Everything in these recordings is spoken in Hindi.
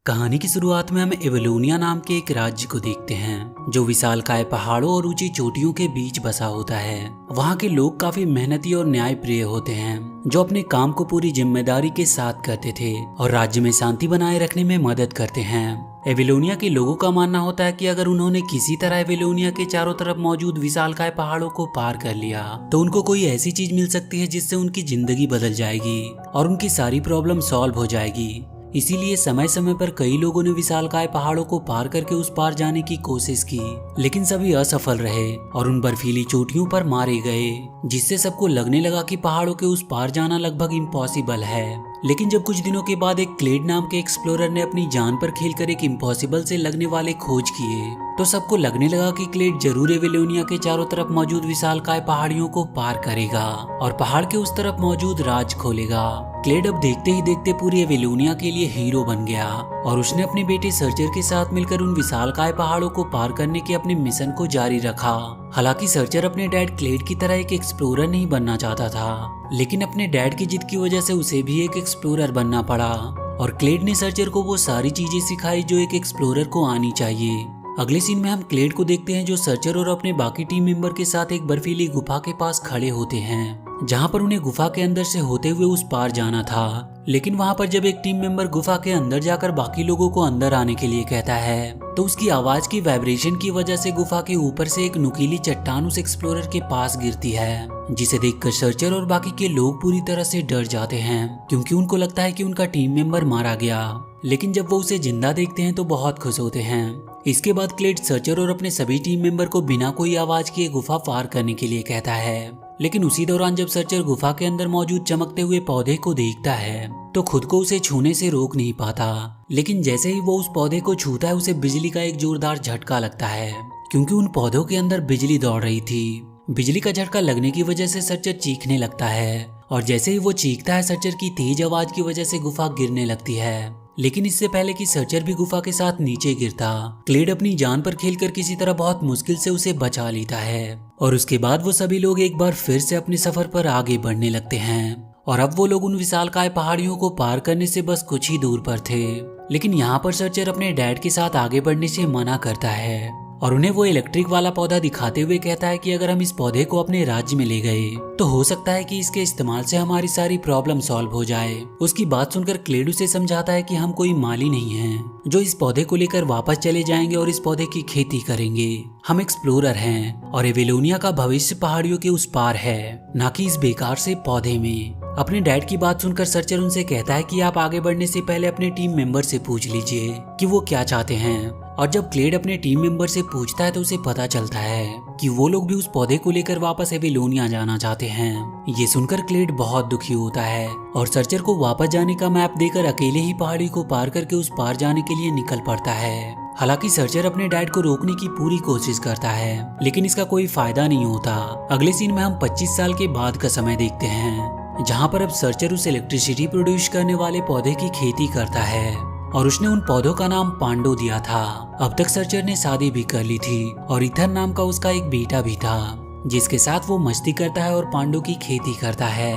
कहानी की शुरुआत में हम एवलोनिया नाम के एक राज्य को देखते हैं जो विशालकाय पहाड़ों और ऊंची चोटियों के बीच बसा होता है। वहाँ के लोग काफी मेहनती और न्यायप्रिय होते हैं जो अपने काम को पूरी जिम्मेदारी के साथ करते थे और राज्य में शांति बनाए रखने में मदद करते हैं। एविलोनिया के लोगों का मानना होता है कि अगर उन्होंने किसी तरह एविलोनिया के चारों तरफ मौजूद विशालकाय पहाड़ों को पार कर लिया तो उनको कोई ऐसी चीज मिल सकती है जिससे उनकी जिंदगी बदल जाएगी और उनकी सारी प्रॉब्लम सॉल्व हो जाएगी। इसीलिए समय समय पर कई लोगों ने विशालकाय पहाड़ों को पार करके उस पार जाने की कोशिश की, लेकिन सभी असफल रहे और उन बर्फीली चोटियों पर मारे गए, जिससे सबको लगने लगा कि पहाड़ों के उस पार जाना लगभग इम्पॉसिबल है। लेकिन जब कुछ दिनों के बाद एक क्लेड नाम के एक्सप्लोरर ने अपनी जान पर खेलकर एक इम्पॉसिबल से लगने वाले खोज किए, तो सबको लगने लगा कि क्लेड जरूर एविलोनिया के चारों तरफ मौजूद विशालकाय पहाड़ियों को पार करेगा और पहाड़ के उस तरफ मौजूद राज खोलेगा। क्लेड अब देखते ही देखते पूरी एविलोनिया के लिए हीरो बन गया और उसने अपने बेटे सर्चर के साथ मिलकर उन विशालकाय पहाड़ों को पार करने के अपने मिशन को जारी रखा। हालांकि सर्चर अपने डैड क्लेड की तरह एक एक्सप्लोरर नहीं बनना चाहता था, लेकिन अपने डैड की जिद की वजह से उसे भी एक एक्सप्लोरर बनना पड़ा और क्लेड ने सर्चर को वो सारी चीजें सिखाई जो एक एक्सप्लोरर को आनी चाहिए। अगले सीन में हम क्लेड को देखते हैं जो सर्चर और अपने बाकी टीम मेंबर के साथ एक बर्फीली गुफा के पास खड़े होते हैं, जहां पर उन्हें गुफा के अंदर से होते हुए उस पार जाना था। लेकिन वहां पर जब एक टीम मेंबर गुफा के अंदर जाकर बाकी लोगों को अंदर आने के लिए कहता है तो उसकी आवाज की वाइब्रेशन की वजह से गुफा के ऊपर से एक नुकीली चट्टान उस एक्सप्लोरर के पास गिरती है, जिसे देखकर सर्चर और बाकी के लोग पूरी तरह से डर जाते हैं क्योंकि उनको लगता है कि उनका टीम मेंबर मारा गया। लेकिन जब वो उसे जिंदा देखते हैं तो बहुत खुश होते हैं। इसके बाद क्लेड सर्चर और अपने सभी टीम मेंबर को बिना कोई आवाज किए गुफा पार करने के लिए कहता है। लेकिन उसी दौरान जब सर्चर गुफा के अंदर मौजूद चमकते हुए पौधे को देखता है तो खुद को उसे छूने से रोक नहीं पाता। लेकिन जैसे ही वो उस पौधे को छूता है उसे बिजली का एक जोरदार झटका लगता है क्योंकि उन पौधों के अंदर बिजली दौड़ रही थी। बिजली का झटका लगने की वजह से सर्चर चीखने लगता है और जैसे ही वो चीखता है सर्चर की तेज आवाज की वजह से गुफा गिरने लगती है। लेकिन इससे पहले कि सर्चर भी गुफा के साथ नीचे गिरता, क्लेड अपनी जान पर खेलकर किसी तरह बहुत मुश्किल से उसे बचा लेता है और उसके बाद वो सभी लोग एक बार फिर से अपने सफर पर आगे बढ़ने लगते हैं। और अब वो लोग उन विशालकाय पहाड़ियों को पार करने से बस कुछ ही दूर पर थे। लेकिन यहाँ पर सर्चर अपने डैड के साथ आगे बढ़ने से मना करता है और उन्हें वो इलेक्ट्रिक वाला पौधा दिखाते हुए कहता है कि अगर हम इस पौधे को अपने राज्य में ले गए तो हो सकता है कि इसके इस्तेमाल से हमारी सारी प्रॉब्लम सॉल्व हो जाए। उसकी बात सुनकर क्लेड उसे समझाता है कि हम कोई माली नहीं हैं जो इस पौधे को लेकर वापस चले जाएंगे और इस पौधे की खेती करेंगे। हम एक्सप्लोरर हैं और एविलोनिया का भविष्य पहाड़ियों के उस पार है, न कि इस बेकार से पौधे में। अपने डैड की बात सुनकर सर्चर उनसे कहता है कि आप आगे बढ़ने से पहले अपने टीम मेंबर से पूछ लीजिए कि वो क्या चाहते हैं। और जब क्लेड अपने टीम मेंबर से पूछता है तो उसे पता चलता है कि वो लोग भी उस पौधे को लेकर वापस एविलोनिया जाना चाहते हैं। ये सुनकर क्लेड बहुत दुखी होता है और सर्चर को वापस जाने का मैप देकर अकेले ही पहाड़ी को पार करके उस पार जाने के लिए निकल पड़ता है। हालांकि सर्चर अपने डैड को रोकने की पूरी कोशिश करता है, लेकिन इसका कोई फायदा नहीं होता। अगले सीन में हम 25 साल के बाद का समय देखते हैं, जहाँ पर अब सर्चर उस इलेक्ट्रिसिटी प्रोड्यूस करने वाले पौधे की खेती करता है और उसने उन पौधों का नाम पांडो दिया था। अब तक सर्चर ने शादी भी कर ली थी और इथन नाम का उसका एक बेटा भी था जिसके साथ वो मस्ती करता है और पांडो की खेती करता है।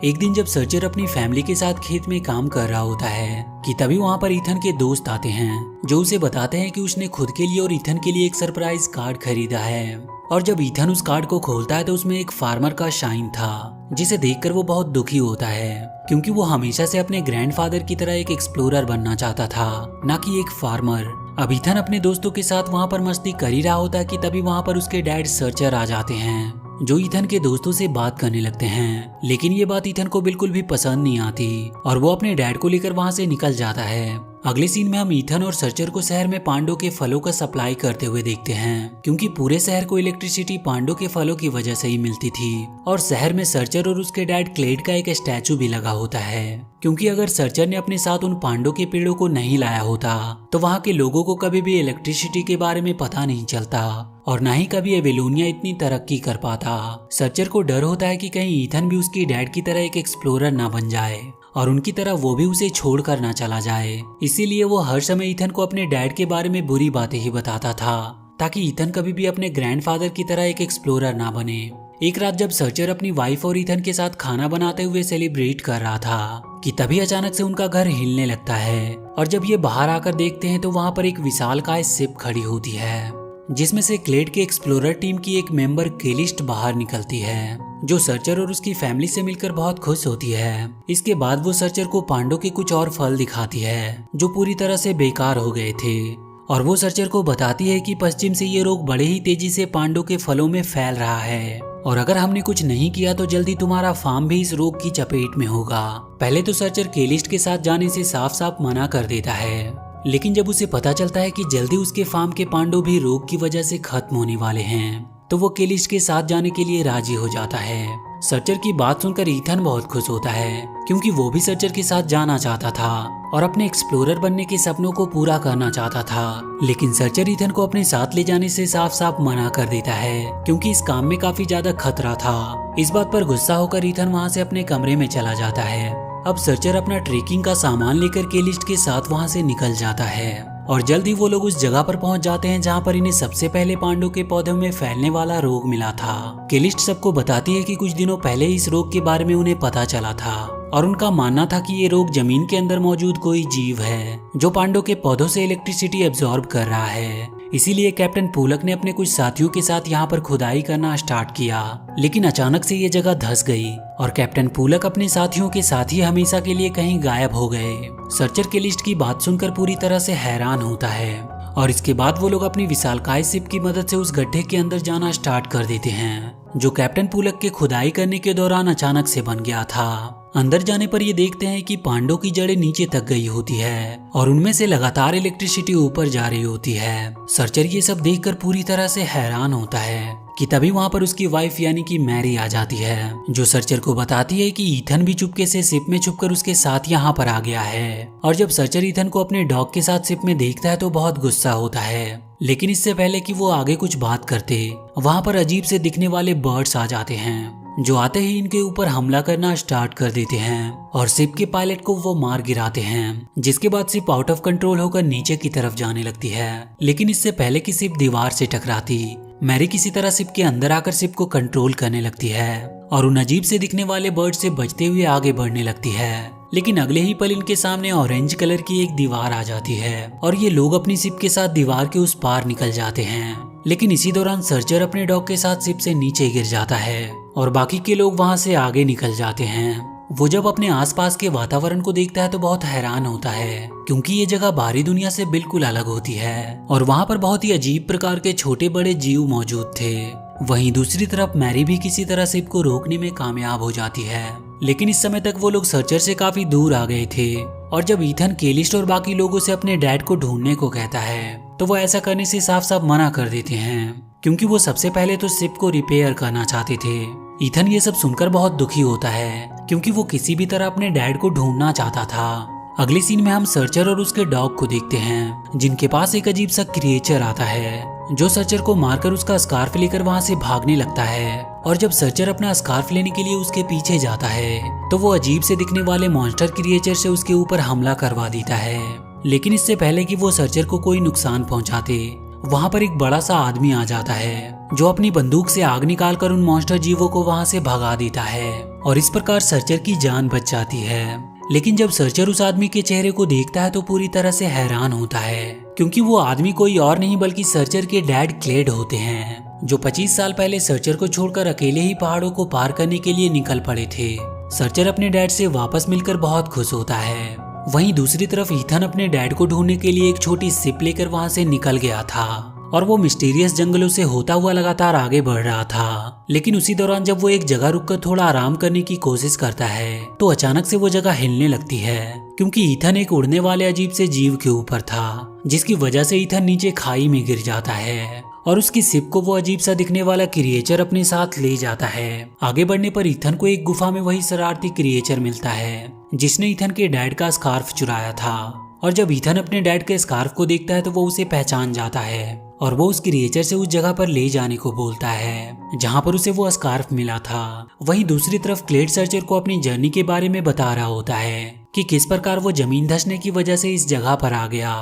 एक दिन जब सर्चर अपनी फैमिली के साथ खेत में काम कर रहा होता है कि तभी वहाँ पर इथन के दोस्त आते हैं जो उसे बताते हैं कि उसने खुद के लिए और इथन के लिए एक सरप्राइज कार्ड खरीदा है। और जब इथन उस कार्ड को खोलता है तो उसमें एक फार्मर का साइन था, जिसे देखकर वो बहुत दुखी होता है क्योंकि वो हमेशा से अपने ग्रैंडफादर की तरह एक एक्सप्लोरर बनना चाहता था, न कि एक फार्मर। अब इथन अपने दोस्तों के साथ वहाँ पर मस्ती कर ही रहा होता है कि तभी वहाँ पर उसके डैड सर्चर आ जाते हैं जो इथन के दोस्तों से बात करने लगते हैं। लेकिन ये बात इथन को बिल्कुल भी पसंद नहीं आती और वो अपने डैड को लेकर वहाँ से निकल जाता है। अगले सीन में हम इथन और सर्चर को शहर में पांडो के फलों का सप्लाई करते हुए देखते हैं क्योंकि पूरे शहर को इलेक्ट्रिसिटी पांडो के फलों की वजह से ही मिलती थी। और शहर में सर्चर और उसके डैड क्लेड का एक स्टैचू भी लगा होता है क्योंकि अगर सर्चर ने अपने साथ उन पांडो के पेड़ों को नहीं लाया होता तो वहाँ के लोगों को कभी भी इलेक्ट्रिसिटी के बारे में पता नहीं चलता और ना ही कभी एविलोनिया इतनी तरक्की कर पाता। सर्चर को डर होता है कि कहीं इथन भी उसकी डैड की तरह एक एक्सप्लोरर ना बन जाए और उनकी तरह वो भी उसे छोड़कर ना चला जाए। इसीलिए वो हर समय इथन को अपने डैड के बारे में बुरी बातें ही बताता था ताकि इथन कभी भी अपने ग्रैंडफादर की तरह एक एक्सप्लोरर ना बने। एक रात जब सर्चर अपनी वाइफ और इथन के साथ खाना बनाते हुए सेलिब्रेट कर रहा था कि तभी अचानक से उनका घर हिलने लगता है और जब ये बाहर आकर देखते हैं तो वहाँ पर एक विशालकाय शिप खड़ी होती है, जिसमें से क्लेड के एक्सप्लोरर टीम की एक मेंबर केलिस्ट बाहर निकलती है, जो सर्चर और उसकी फैमिली से मिलकर बहुत खुश होती है। इसके बाद वो सर्चर को पांडों के कुछ और फल दिखाती है जो पूरी तरह से बेकार हो गए थे, और वो सर्चर को बताती है कि पश्चिम से ये रोग बड़े ही तेजी से पांडों के फलों में फैल रहा है, और अगर हमने कुछ नहीं किया तो जल्दी तुम्हारा फार्म भी इस रोग की चपेट में होगा। पहले तो सर्चर केलिस्ट के साथ जाने से साफ साफ मना कर देता है, लेकिन जब उसे पता चलता है कि जल्दी उसके फार्म के पांडव भी रोग की वजह से खत्म होने वाले हैं, तो वो केलिस्ट के साथ जाने के लिए राजी हो जाता है। सर्चर की बात सुनकर ईथन बहुत खुश होता है, क्योंकि वो भी सर्चर के साथ जाना चाहता था और अपने एक्सप्लोरर बनने के सपनों को पूरा करना चाहता था। लेकिन सर्चर ईथन को अपने साथ ले जाने से साफ साफ मना कर देता है, क्योंकि इस काम में काफी ज्यादा खतरा था। इस बात पर गुस्सा होकर ईथन वहाँ से अपने कमरे में चला जाता है। अब सर्चर अपना ट्रेकिंग का सामान लेकर केलिस्ट के साथ वहाँ से निकल जाता है, और जल्द ही वो लोग उस जगह पर पहुंच जाते हैं जहां पर इन्हें सबसे पहले पांडव के पौधों में फैलने वाला रोग मिला था। केलिस्ट सबको बताती है कि कुछ दिनों पहले इस रोग के बारे में उन्हें पता चला था, और उनका मानना था कि ये रोग जमीन के अंदर मौजूद कोई जीव है जो पांडव के पौधों से इलेक्ट्रिसिटी एब्जॉर्ब कर रहा है। इसीलिए कैप्टन पूलक ने अपने कुछ साथियों के साथ यहाँ पर खुदाई करना स्टार्ट किया, लेकिन अचानक से ये जगह धंस गई और कैप्टन पूलक अपने साथियों के साथ ही हमेशा के लिए कहीं गायब हो गए। सर्चर केलिस्ट की बात सुनकर पूरी तरह से हैरान होता है, और इसके बाद वो लोग अपनी विशालकाय शिप की मदद से उस गड्ढे के अंदर जाना स्टार्ट कर देते हैं, जो कैप्टन पूलक के खुदाई करने के दौरान अचानक से बन गया था। अंदर जाने पर ये देखते हैं कि पांडव की जड़ें नीचे तक गई होती है और उनमें से लगातार इलेक्ट्रिसिटी ऊपर जा रही होती है। सर्चर ये सब देखकर पूरी तरह से हैरान होता है कि तभी वहाँ पर उसकी वाइफ यानी कि मैरी आ जाती है, जो सर्चर को बताती है कि ईथन भी चुपके से शिप में छुपकर उसके साथ यहाँ पर आ गया है। और जब सर्चर ईथन को अपने डॉग के साथ शिप में देखता है तो बहुत गुस्सा होता है, लेकिन इससे पहले कि वो आगे कुछ बात करते, वहाँ पर अजीब से दिखने वाले बर्ड्स आ जाते हैं, जो आते ही इनके ऊपर हमला करना स्टार्ट कर देते हैं और शिप के पायलट को वो मार गिराते हैं, जिसके बाद शिप आउट ऑफ कंट्रोल होकर नीचे की तरफ जाने लगती है। लेकिन इससे पहले कि शिप दीवार से टकराती, मैरी किसी तरह शिप के अंदर आकर शिप को कंट्रोल करने लगती है और उन अजीब से दिखने वाले बर्ड से बचते हुए आगे बढ़ने लगती है। लेकिन अगले ही पल इनके सामने ऑरेंज कलर की एक दीवार आ जाती है और ये लोग अपनी शिप के साथ दीवार के उस पार निकल जाते हैं। लेकिन इसी दौरान सर्चर अपने डॉग के साथ शिप से नीचे गिर जाता है और बाकी के लोग वहां से आगे निकल जाते हैं। वो जब अपने आसपास के वातावरण को देखता है तो बहुत हैरान होता है, क्योंकि ये जगह बाहरी दुनिया से बिल्कुल अलग होती है और वहाँ पर बहुत ही अजीब प्रकार के छोटे बड़े जीव मौजूद थे। वहीं दूसरी तरफ मैरी भी किसी तरह शिप को रोकने में कामयाब हो जाती है, लेकिन इस समय तक वो लोग सर्चर से काफी दूर आ गए थे। और जब ईथन केलिस्ट और बाकी लोगों से अपने डैड को ढूंढने को कहता है तो वो ऐसा करने से साफ साफ मना कर देते हैं, क्योंकि वो सबसे पहले तो शिप को रिपेयर करना चाहते थे। ईथन ये सब सुनकर बहुत दुखी होता है, क्योंकि वो किसी भी तरह अपने डैड को ढूंढना चाहता था। अगले सीन में हम सर्चर और उसके डॉग को देखते हैं, जिनके पास एक अजीब सा क्रिएचर आता है, जो सर्चर को मारकर उसका स्कार्फ लेकर वहां से भागने लगता है। और जब सर्चर अपना स्कार्फ लेने के लिए उसके पीछे जाता है तो वो अजीब से दिखने वाले मॉन्स्टर क्रिएचर से उसके ऊपर हमला करवा देता है। लेकिन इससे पहले कि वो सर्चर को कोई नुकसान पहुंचाते, वहां पर एक बड़ा सा आदमी आ जाता है, जो अपनी बंदूक से आग निकालकर उन मॉन्स्टर जीवों को वहां से भगा देता है और इस प्रकार सर्चर की जान बच जाती है। लेकिन जब सर्चर उस आदमी के चेहरे को देखता है तो पूरी तरह से हैरान होता है, क्योंकि वो आदमी कोई और नहीं बल्कि सर्चर के डैड क्लेड होते हैं, जो 25 साल पहले सर्चर को छोड़कर अकेले ही पहाड़ों को पार करने के लिए निकल पड़े थे। सर्चर अपने डैड से वापस मिलकर बहुत खुश होता है। वहीं दूसरी तरफ ईथन अपने डैड को ढूंढने के लिए एक छोटी शिप लेकर वहां से निकल गया था और वो मिस्टीरियस जंगलों से होता हुआ लगातार आगे बढ़ रहा था। लेकिन उसी दौरान जब वो एक जगह रुककर थोड़ा आराम करने की कोशिश करता है तो अचानक से वो जगह हिलने लगती है, क्योंकि ईथन एक उड़ने वाले अजीब से जीव के ऊपर था, जिसकी वजह से ईथन नीचे खाई में गिर जाता है और उसकी शिप को वो अजीब सा दिखने वाला क्रिएचर अपने साथ ले जाता है। आगे बढ़ने पर ईथन को एक गुफा में वही शरारती क्रिएचर मिलता है, जिसने ईथन के डैड का स्कार्फ चुराया था। और जब ईथन अपने डैड के स्कार्फ को देखता है तो वो उसे पहचान जाता है और वो उस क्रिएचर से उस जगह पर ले जाने को बोलता है जहां पर उसे वो स्कार्फ मिला था। वहीं दूसरी तरफ क्लेड सर्चर को अपनी जर्नी के बारे में बता रहा होता है कि किस प्रकार वो जमीन धंसने की वजह से इस जगह पर आ गया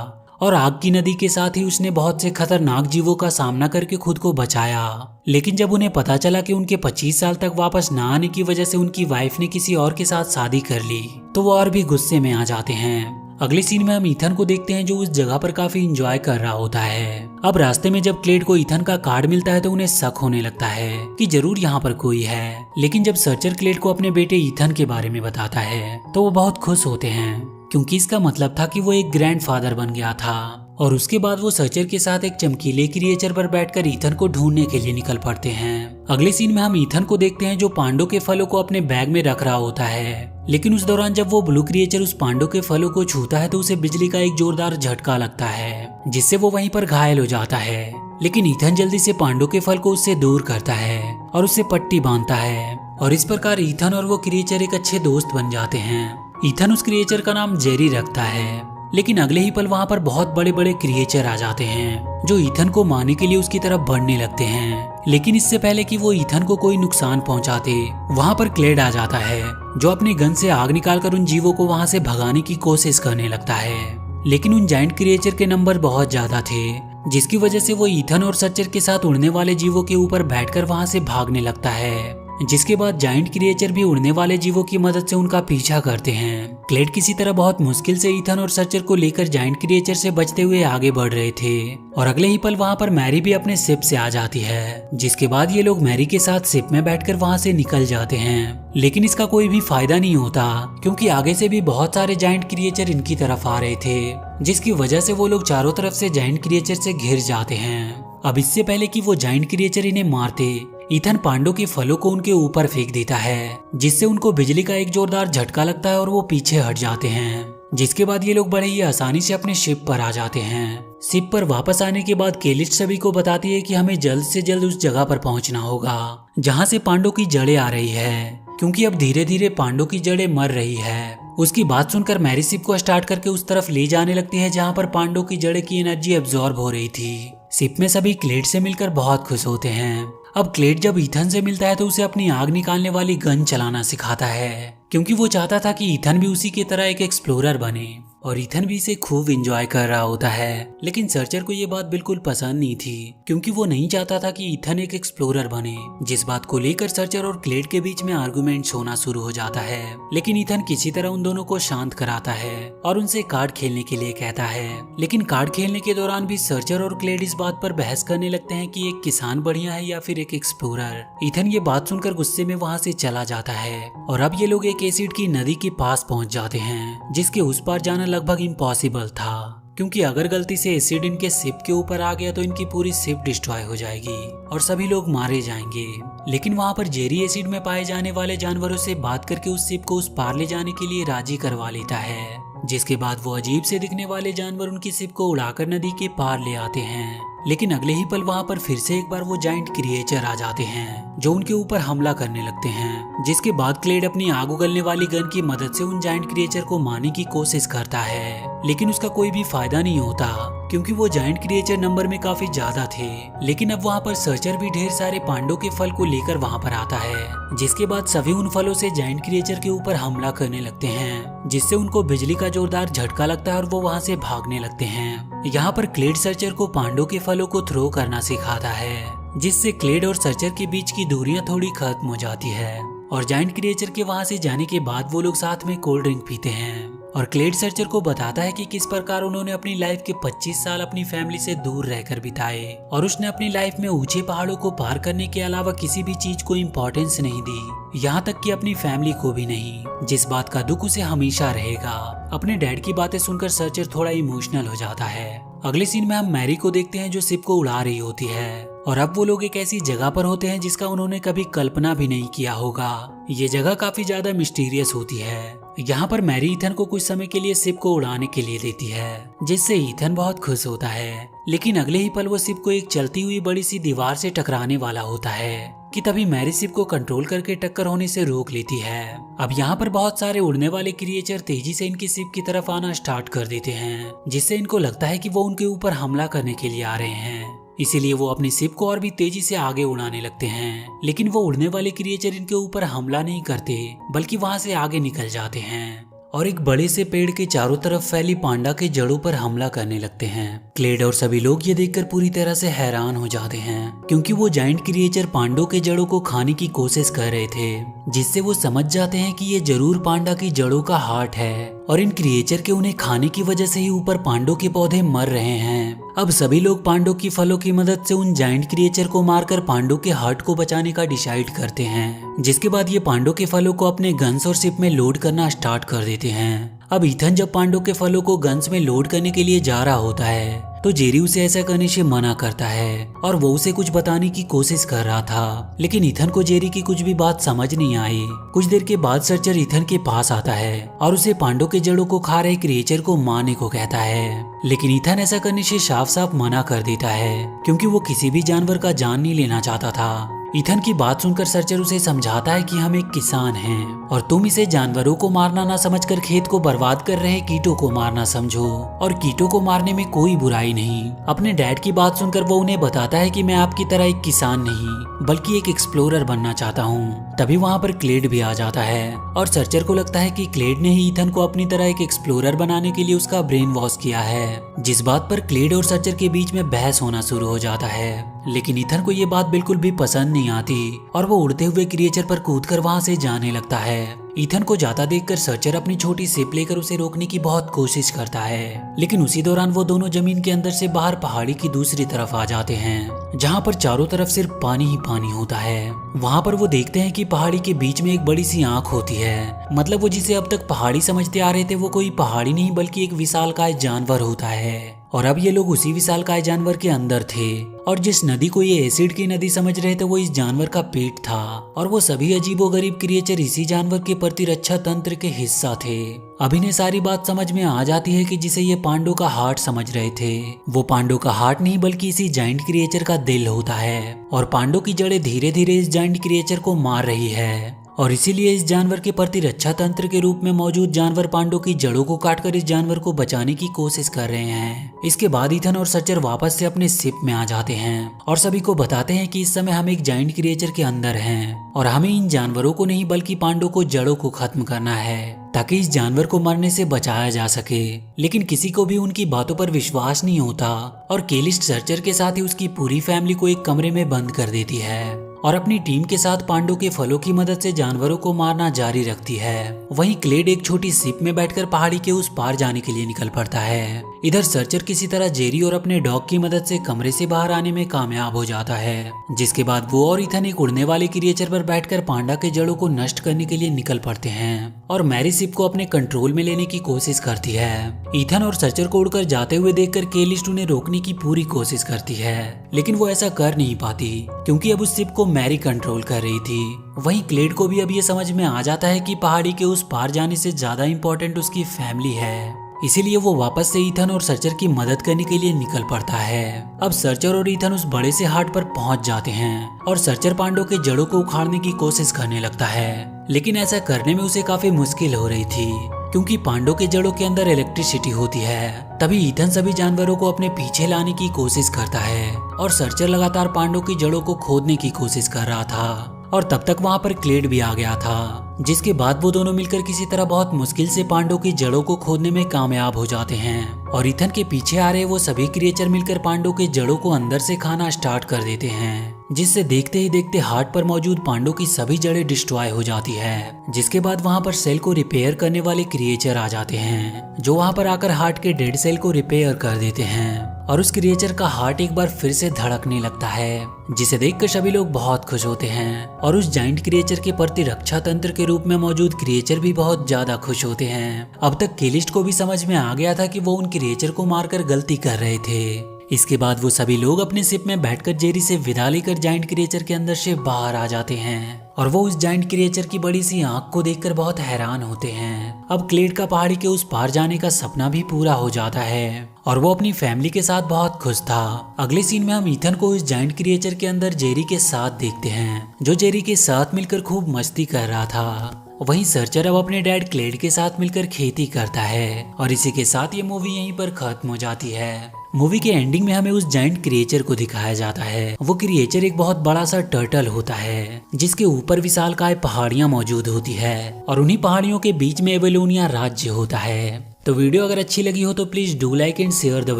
और आग की नदी के साथ ही उसने बहुत से खतरनाक जीवों का सामना करके खुद को बचाया। लेकिन जब उन्हें पता चला कि उनके 25 साल तक वापस ना आने की वजह से उनकी वाइफ ने किसी और के साथ शादी कर ली तो वो और भी गुस्से में आ जाते हैं। अगले सीन में हम ईथन को देखते हैं जो उस जगह पर काफी एंजॉय कर रहा होता है। अब रास्ते में जब क्लेड को ईथन का कार्ड मिलता है तो उन्हें शक होने लगता है कि जरूर यहाँ पर कोई है। लेकिन जब सर्चर क्लेड को अपने बेटे ईथन के बारे में बताता है तो वो बहुत खुश होते हैं, क्योंकि इसका मतलब था कि वो एक ग्रैंडफादर बन गया था। और उसके बाद वो सर्चर के साथ एक चमकीले क्रिएचर पर बैठकर ईथन को ढूंढने के लिए निकल पड़ते हैं। अगले सीन में हम ईथन को देखते हैं जो पांडो के फलों को अपने बैग में रख रहा होता है। लेकिन उस दौरान जब वो ब्लू क्रिएचर उस पांडो के फलों को छूता है तो उसे बिजली का एक जोरदार झटका लगता है, जिससे वो वहीं पर घायल हो जाता है। लेकिन ईथन जल्दी से पांडो के फल को उससे दूर करता है और उससे पट्टी बांधता है, और इस प्रकार ईथन और वो क्रिएचर एक अच्छे दोस्त बन जाते हैं। ईथन उस क्रिएचर का नाम जेरी रखता है। लेकिन अगले ही पल वहाँ पर बहुत बड़े बड़े क्रिएचर आ जाते हैं जो ईथन को मारने के लिए उसकी तरफ बढ़ने लगते हैं। लेकिन इससे पहले कि वो ईथन को कोई नुकसान पहुंचाते, वहाँ पर क्लेड आ जाता है जो अपनी गन से आग निकालकर उन जीवों को वहाँ से भगाने की कोशिश करने लगता है। लेकिन उन जायंट क्रिएचर के नंबर बहुत ज्यादा थे, जिसकी वजह से वो ईथन और सर्चर के साथ उड़ने वाले जीवों के ऊपर बैठकर वहाँ से भागने लगता है। जिसके बाद जायंट क्रिएचर भी उड़ने वाले जीवों की मदद से उनका पीछा करते हैं। क्लेड किसी तरह बहुत मुश्किल से ईथन और सर्चर को लेकर जायंट क्रिएचर से बचते हुए आगे बढ़ रहे थे, और अगले ही पल वहाँ पर मैरी भी अपने शिप से आ जाती है। जिसके बाद ये लोग मैरी के साथ शिप में बैठकर वहाँ से निकल जाते हैं। लेकिन इसका कोई भी फायदा नहीं होता, क्योंकि आगे से भी बहुत सारे जायंट क्रिएचर इनकी तरफ आ रहे थे, जिसकी वजह से वो लोग चारों तरफ से जायंट क्रिएचर से घिर जाते हैं। अब इससे पहले कि वो जायंट क्रिएचर इन्हें मारते, ईथन पांडो के फलों को उनके ऊपर फेंक देता है, जिससे उनको बिजली का एक जोरदार झटका लगता है और वो पीछे हट जाते हैं। जिसके बाद ये लोग बड़े ही आसानी से अपने शिप पर आ जाते हैं। शिप पर वापस आने के बाद केलिस्ट सभी को बताती है कि हमें जल्द से जल्द उस जगह पर पहुंचना होगा जहां से पांडो की जड़ें आ रही है, क्योंकि अब धीरे धीरे पांडो की जड़ें मर रही है। उसकी बात सुनकर मैरी शिप को स्टार्ट करके उस तरफ ले जाने लगती है जहाँ पर पांडो की जड़ें की एनर्जी एब्जॉर्ब हो रही थी। शिप में सभी क्लेड से मिलकर बहुत खुश होते हैं। अब क्लेड जब ईथन से मिलता है तो उसे अपनी आग निकालने वाली गन चलाना सिखाता है, क्योंकि वो चाहता था कि ईथन भी उसी की तरह एक एक्सप्लोरर बने, और ईथन भी इसे खूब एंजॉय कर रहा होता है। लेकिन सर्चर को ये बात बिल्कुल पसंद नहीं थी, क्योंकि वो नहीं चाहता था कि ईथन एक एक्सप्लोरर बने, जिस बात को लेकर सर्चर और क्लेड के बीच में आर्गुमेंट्स होना शुरू हो जाता है। लेकिन ईथन किसी तरह उन दोनों को शांत कराता है और उनसे कार्ड खेलने के लिए कहता है। लेकिन कार्ड खेलने के दौरान भी सर्चर और क्लेड इस बात पर बहस करने लगते हैं कि एक किसान बढ़िया है या फिर एक एक्सप्लोरर। ईथन ये बात सुनकर गुस्से में वहाँ से चला जाता है, और अब ये लोग एक एसिड की नदी के पास पहुंच जाते हैं, जिसके उस पार जाना लगभग इम्पॉसिबल था, क्योंकि अगर गलती से एसिड इनके शिप के ऊपर आ गया तो इनकी पूरी शिप डिस्ट्रॉय हो जाएगी और सभी लोग मारे जाएंगे। लेकिन वहाँ पर जेरी एसिड में पाए जाने वाले जानवरों से बात करके उस शिप को उस पार ले जाने के लिए राजी करवा लेता है, जिसके बाद वो अजीब से दिखने वाले जानवर उनकी शिप को उड़ाकर नदी के पार ले आते हैं। लेकिन अगले ही पल वहाँ पर फिर से एक बार वो जायंट क्रिएचर आ जाते हैं जो उनके ऊपर हमला करने लगते हैं, जिसके बाद क्लेड अपनी आग उगलने वाली गन की मदद से उन जायंट क्रिएचर को मारने की कोशिश करता है। लेकिन उसका कोई भी फायदा नहीं होता, क्योंकि वो जायंट क्रिएचर नंबर में काफी ज्यादा थे। लेकिन अब वहाँ पर सर्चर भी ढेर सारे पांडो के फल को लेकर वहाँ पर आता है, जिसके बाद सभी उन फलों से जायंट क्रिएचर के ऊपर हमला करने लगते हैं, जिससे उनको बिजली का जोरदार झटका लगता है और वो वहाँ से भागने लगते हैं। यहाँ पर क्लेड सर्चर को पांडो के फलों को थ्रो करना सिखाता है, जिससे क्लेड और सर्चर के बीच की दूरियां थोड़ी खत्म हो जाती है, और जायंट क्रिएचर के वहाँ से जाने के बाद वो लोग साथ में कोल्ड ड्रिंक पीते हैं। और क्लेड सर्चर को बताता है कि किस प्रकार उन्होंने अपनी लाइफ के 25 साल अपनी फैमिली से दूर रहकर बिताए, और उसने अपनी लाइफ में ऊंचे पहाड़ों को पार करने के अलावा किसी भी चीज को इम्पोर्टेंस नहीं दी, यहाँ तक कि अपनी फैमिली को भी नहीं, जिस बात का दुख उसे हमेशा रहेगा। अपने डैड की बातें सुनकर सर्चर थोड़ा इमोशनल हो जाता है। अगले सीन में हम मैरी को देखते हैं जो शिप को उड़ा रही होती है, और अब वो लोग एक ऐसी जगह पर होते हैं जिसका उन्होंने कभी कल्पना भी नहीं किया होगा। ये जगह काफी ज्यादा मिस्टीरियस होती है। यहाँ पर मैरी ईथन को कुछ समय के लिए शिप को उड़ाने के लिए देती है, जिससे ईथन बहुत खुश होता है। लेकिन अगले ही पल वो शिप को एक चलती हुई बड़ी सी दीवार से टकराने वाला होता है कि तभी मैरी शिप को कंट्रोल करके टक्कर होने से रोक लेती है। अब यहाँ पर बहुत सारे उड़ने वाले क्रिएचर तेजी से इनकी शिप की तरफ आना स्टार्ट कर देते हैं, जिससे इनको लगता है कि वो उनके ऊपर हमला करने के लिए आ रहे हैं। इसीलिए वो अपनी शिप को और भी तेजी से आगे उड़ाने लगते हैं। लेकिन वो उड़ने वाले क्रिएचर इनके ऊपर हमला नहीं करते, बल्कि वहाँ से आगे निकल जाते हैं और एक बड़े से पेड़ के चारों तरफ फैली पांडा के जड़ों पर हमला करने लगते हैं। क्लेड और सभी लोग ये देखकर पूरी तरह से हैरान हो जाते हैं, क्योंकि वो जायंट क्रिएचर पांडों के जड़ों को खाने की कोशिश कर रहे थे, जिससे वो समझ जाते हैं कि ये जरूर पांडा की जड़ों का हार्ट है और इन क्रिएचर के उन्हें खाने की वजह से ही ऊपर पांडों के पौधे मर रहे हैं। अब सभी लोग पांडों की फलों की मदद से उन जाइंट क्रिएचर को मारकर पांडों के हार्ट को बचाने का डिसाइड करते हैं, जिसके बाद ये पांडों के फलों को अपने गन्स और शिप में लोड करना स्टार्ट कर देते हैं। अब ईथन जब पांडों के फलों को गन्स में लोड करने के लिए जा रहा होता है तो जेरी उसे ऐसा करने से मना करता है और वो उसे कुछ बताने की कोशिश कर रहा था, लेकिन ईथन को जेरी की कुछ भी बात समझ नहीं आई। कुछ देर के बाद सर्चर ईथन के पास आता है और उसे पांडों के जड़ों को खा रहे क्रिएचर को मारने को कहता है, लेकिन ईथन ऐसा करने से साफ साफ मना कर देता है क्योंकि वो किसी भी जानवर का जान नहीं लेना चाहता था। ईथन की बात सुनकर सर्चर उसे समझाता है कि हम एक किसान हैं और तुम इसे जानवरों को मारना ना समझकर खेत को बर्बाद कर रहे कीटों को मारना समझो, और कीटों को मारने में कोई बुराई नहीं। अपने डैड की बात सुनकर वो उन्हें बताता है कि मैं आपकी तरह एक किसान नहीं बल्कि एक एक्सप्लोरर बनना चाहता हूँ। तभी वहाँ पर क्लेड भी आ जाता है और सर्चर को लगता है कि क्लेड ने ही ईथन को अपनी तरह एक एक्सप्लोरर बनाने के लिए उसका ब्रेन वॉश किया है, जिस बात पर क्लेड और सर्चर के बीच में बहस होना शुरू हो जाता है। लेकिन ईथन को ये बात बिल्कुल भी पसंद नहीं आती और वो उड़ते हुए क्रिएचर पर कूदकर वहां से जाने लगता है। ईथन को जाता देखकर सर्चर अपनी छोटी शिप लेकर उसे रोकने की बहुत कोशिश करता है, लेकिन उसी दौरान वो दोनों जमीन के अंदर से बाहर पहाड़ी की दूसरी तरफ आ जाते हैं जहाँ पर चारों तरफ सिर्फ पानी ही पानी होता है। वहाँ पर वो देखते हैं कि पहाड़ी के बीच में एक बड़ी सी आंख होती है, मतलब वो जिसे अब तक पहाड़ी समझते आ रहे थे वो कोई पहाड़ी नहीं बल्कि एक विशालकाय जानवर होता है। और अब ये लोग उसी विशालकाय जानवर के अंदर थे और जिस नदी को ये एसिड की नदी समझ रहे थे वो इस जानवर का पेट था, और वो सभी अजीबोगरीब क्रिएचर इसी जानवर के प्रतिरक्षा तंत्र के हिस्सा थे। अब इन्हें सारी बात समझ में आ जाती है कि जिसे ये पांडों का हार्ट समझ रहे थे वो पांडों का हार्ट नहीं बल्कि इसी जाइंट क्रिएचर का दिल होता है, और पांडों की जड़ें धीरे धीरे इस जाइंट क्रिएचर को मार रही है, और इसीलिए इस जानवर के प्रतिरक्षा तंत्र के रूप में मौजूद जानवर पांडों की जड़ों को काटकर इस जानवर को बचाने की कोशिश कर रहे हैं। इसके बाद ईथन और सर्चर वापस से अपने शिप में आ जाते हैं और सभी को बताते हैं कि इस समय हम एक जाइंट क्रिएचर के अंदर हैं और हमें इन जानवरों को नहीं बल्कि पांडों को जड़ों को खत्म करना है ताकि इस जानवर को मरने से बचाया जा सके। लेकिन किसी को भी उनकी बातों पर विश्वास नहीं होता और केलिस्ट सर्चर के साथ ही उसकी पूरी फैमिली को एक कमरे में बंद कर देती है और अपनी टीम के साथ पांडों के फलों की मदद से जानवरों को मारना जारी रखती है। वहीं क्लेड एक छोटी शिप में बैठकर पहाड़ी के उस पार जाने के लिए निकल पड़ता है। इधर सर्चर किसी तरह जेरी और अपने डॉग की मदद से कमरे से बाहर आने में कामयाब हो जाता है, जिसके बाद वो और ईथन एक उड़ने वाले क्रिएचर पर बैठकर पांडा के जड़ों को नष्ट करने के लिए निकल पड़ते हैं और मैरी शिप को अपने कंट्रोल में लेने की कोशिश करती है। ईथन और सर्चर को उड़कर जाते हुए देखकर केलिस्ट उन्हें रोकने की पूरी कोशिश करती है, लेकिन वो ऐसा कर नहीं पाती क्योंकि अब उस शिप को मैरी कंट्रोल कर रही थी। वहीं क्लेड को भी अब ये समझ में आ जाता है कि पहाड़ी के उस पार जाने से ज्यादा इम्पोर्टेंट उसकी फैमिली है, इसीलिए वो वापस से ईथन और सर्चर की मदद करने के लिए निकल पड़ता है। अब सर्चर और ईथन उस बड़े से हाट पर पहुंच जाते हैं और सर्चर पांडों के जड़ों को उखाड़ने की कोशिश करने लगता है, लेकिन ऐसा करने में उसे काफी मुश्किल हो रही थी क्योंकि पांडों के जड़ों के अंदर इलेक्ट्रिसिटी होती है। तभी ईथन सभी जानवरों को अपने पीछे लाने की कोशिश करता है और सर्चर लगातार पांडों की जड़ों को खोदने की कोशिश कर रहा था, और तब तक वहां पर क्लेड भी आ गया था, जिसके बाद वो दोनों मिलकर किसी तरह बहुत मुश्किल से पांडों की जड़ों को खोदने में कामयाब हो जाते हैं। और ईथन के पीछे आ रहे वो सभी क्रिएचर मिलकर पांडों के जड़ों को अंदर से खाना स्टार्ट कर देते हैं, जिससे देखते ही देखते हार्ट पर मौजूद पांडों की सभी जड़ें डिस्ट्रॉय हो जाती है। जिसके बाद वहां पर सेल को रिपेयर करने वाले क्रिएचर आ जाते हैं जो वहां पर आकर हार्ट के डेड सेल को रिपेयर कर देते हैं और उस क्रिएचर का हार्ट एक बार फिर से धड़कने लगता है, जिसे देखकर सभी लोग बहुत खुश होते हैं और उस जाइंट क्रिएचर के प्रति रक्षा तंत्र के रूप में मौजूद क्रिएचर भी बहुत ज्यादा खुश होते हैं। अब तक केलिस्ट को भी समझ में आ गया था कि वो उन क्रिएचर को मारकर गलती कर रहे थे। इसके बाद वो सभी लोग अपने शिप में बैठकर जेरी से विदा लेकर जाइंट क्रिएचर के अंदर से बाहर आ जाते हैं और वो उस जाइंट क्रिएचर की बड़ी सी आंख को देखकर बहुत हैरान होते हैं। अब क्लेड का पहाड़ी के उस पार जाने का सपना भी पूरा हो जाता है और वो अपनी फैमिली के साथ बहुत खुश था। अगले सीन में हम ईथन को इस जाइंट क्रिएचर के अंदर जेरी के साथ देखते हैं जो जेरी के साथ मिलकर खूब मस्ती कर रहा था। वहीं सर्चर अब अपने डैड क्लेड के साथ मिलकर खेती करता है और इसी के साथ ये मूवी यहीं पर खत्म हो जाती है। मूवी के एंडिंग में हमें उस जाइंट क्रिएचर को दिखाया जाता है। वो क्रिएचर एक बहुत बड़ा सा टर्टल होता है जिसके ऊपर विशालकाय पहाड़ियां मौजूद होती है और उन्हीं पहाड़ियों के बीच में एवेलोनिया राज्य होता है। तो वीडियो अगर अच्छी लगी हो तो please do like and share the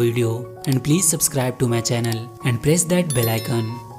video and please subscribe to my channel and press that bell icon.